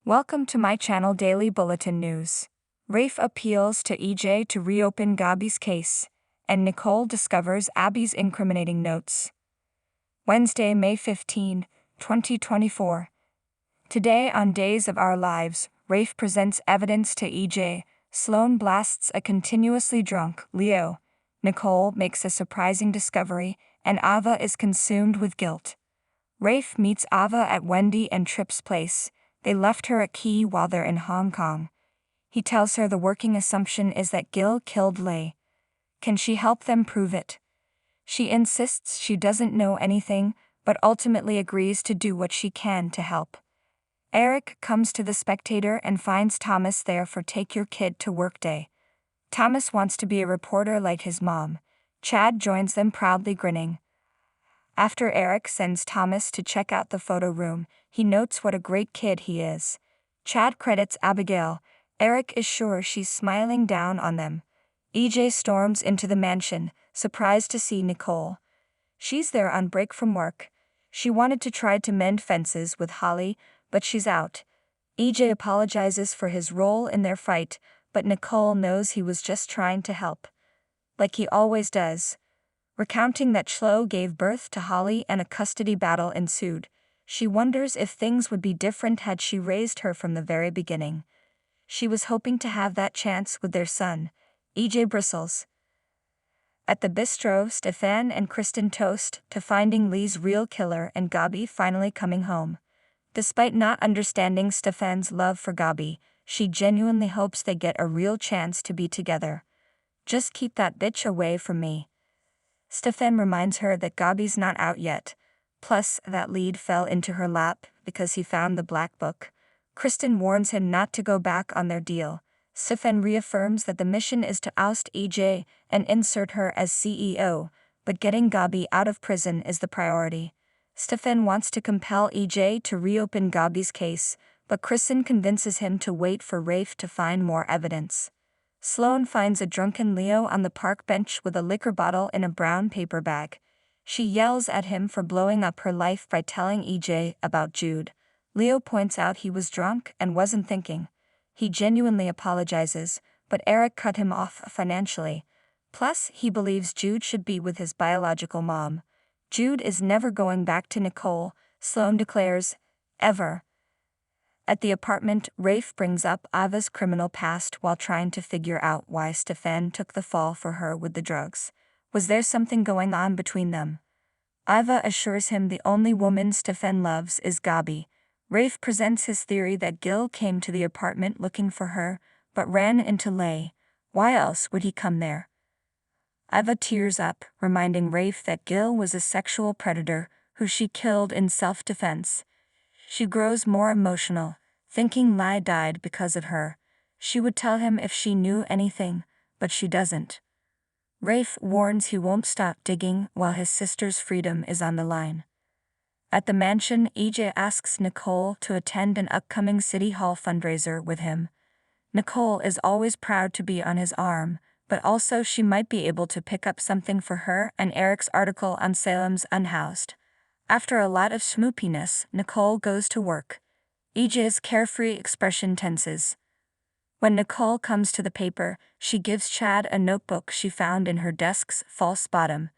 Welcome to my channel Daily Bulletin News. Rafe appeals to EJ to reopen Gabi's case, and Nicole discovers Abby's incriminating notes. Wednesday, May 15, 2024. Today on Days of Our Lives, Rafe presents evidence to EJ, Sloan blasts a continuously drunk Leo, Nicole makes a surprising discovery, and Ava is consumed with guilt. Rafe meets Ava at Wendy and Tripp's place. They left her a key while they're in Hong Kong. He tells her the working assumption is that Gil killed Lei. Can she help them prove it? She insists she doesn't know anything, but ultimately agrees to do what she can to help. Eric comes to the Spectator and finds Thomas there for Take Your Kid to Work Day. Thomas wants to be a reporter like his mom. Chad joins them proudly grinning. After Eric sends Thomas to check out the photo room, he notes what a great kid he is. Chad credits Abigail. Eric is sure she's smiling down on them. EJ storms into the mansion, surprised to see Nicole. She's there on break from work. She wanted to try to mend fences with Holly, but she's out. EJ apologizes for his role in their fight, but Nicole knows he was just trying to help. Like he always does. Recounting that Chloe gave birth to Holly and a custody battle ensued, she wonders if things would be different had she raised her from the very beginning. She was hoping to have that chance with their son. EJ bristles. At the bistro, Stefan and Kristen toast to finding Lee's real killer and Gabi finally coming home. Despite not understanding Stefan's love for Gabi, she genuinely hopes they get a real chance to be together. Just keep that bitch away from me. Stefan reminds her that Gabi's not out yet, plus that lead fell into her lap because he found the black book. Kristen warns him not to go back on their deal. Stefan reaffirms that the mission is to oust EJ and insert her as CEO, but getting Gabi out of prison is the priority. Stefan wants to compel EJ to reopen Gabi's case, but Kristen convinces him to wait for Rafe to find more evidence. Sloan finds a drunken Leo on the park bench with a liquor bottle in a brown paper bag. She yells at him for blowing up her life by telling EJ about Jude. Leo points out he was drunk and wasn't thinking. He genuinely apologizes, but Eric cut him off financially. Plus, he believes Jude should be with his biological mom. Jude is never going back to Nicole, Sloan declares. Ever. At the apartment, Rafe brings up Ava's criminal past while trying to figure out why Stefan took the fall for her with the drugs. Was there something going on between them? Ava assures him the only woman Stefan loves is Gabi. Rafe presents his theory that Gil came to the apartment looking for her, but ran into Lei. Why else would he come there? Ava tears up, reminding Rafe that Gil was a sexual predator who she killed in self-defense. She grows more emotional, thinking Lei died because of her. She would tell him if she knew anything, but she doesn't. Rafe warns he won't stop digging while his sister's freedom is on the line. At the mansion, EJ asks Nicole to attend an upcoming City Hall fundraiser with him. Nicole is always proud to be on his arm, but also she might be able to pick up something for her and Eric's article on Salem's Unhoused. After a lot of schmoopiness, Nicole goes to work. EJ's carefree expression tenses. When Nicole comes to the paper, she gives Chad a notebook she found in her desk's false bottom.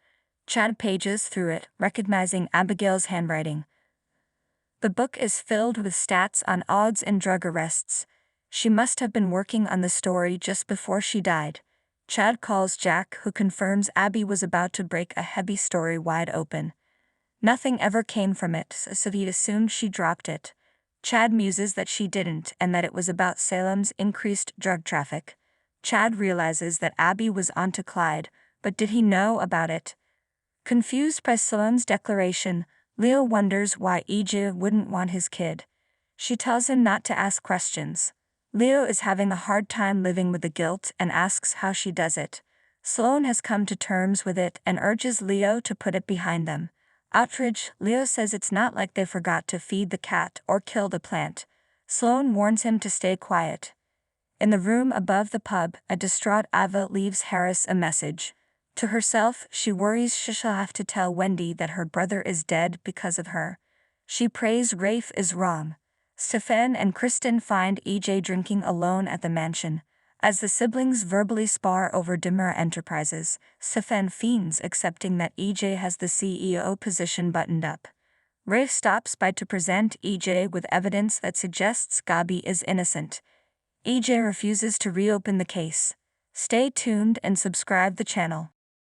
Chad pages through it, recognizing Abigail's handwriting. The book is filled with stats on odds and drug arrests. She must have been working on the story just before she died. Chad calls Jack, who confirms Abby was about to break a heavy story wide open. Nothing ever came from it, so he assumed she dropped it. Chad muses that she didn't and that it was about Salem's increased drug traffic. Chad realizes that Abby was onto Clyde, but did he know about it? Confused by Sloan's declaration, Leo wonders why EJ wouldn't want his kid. She tells him not to ask questions. Leo is having a hard time living with the guilt and asks how she does it. Sloan has come to terms with it and urges Leo to put it behind them. Outraged, Leo says it's not like they forgot to feed the cat or kill the plant. Sloan warns him to stay quiet. In the room above the pub, a distraught Ava leaves Harris a message. To herself, she worries she'll have to tell Wendy that her brother is dead because of her. She prays Rafe is wrong. Stefan and Kristen find EJ drinking alone at the mansion. As the siblings verbally spar over Dimmer Enterprises, Stefan fiends accepting that EJ has the CEO position buttoned up. Rafe stops by to present EJ with evidence that suggests Gabi is innocent. EJ refuses to reopen the case. Stay tuned and subscribe the channel.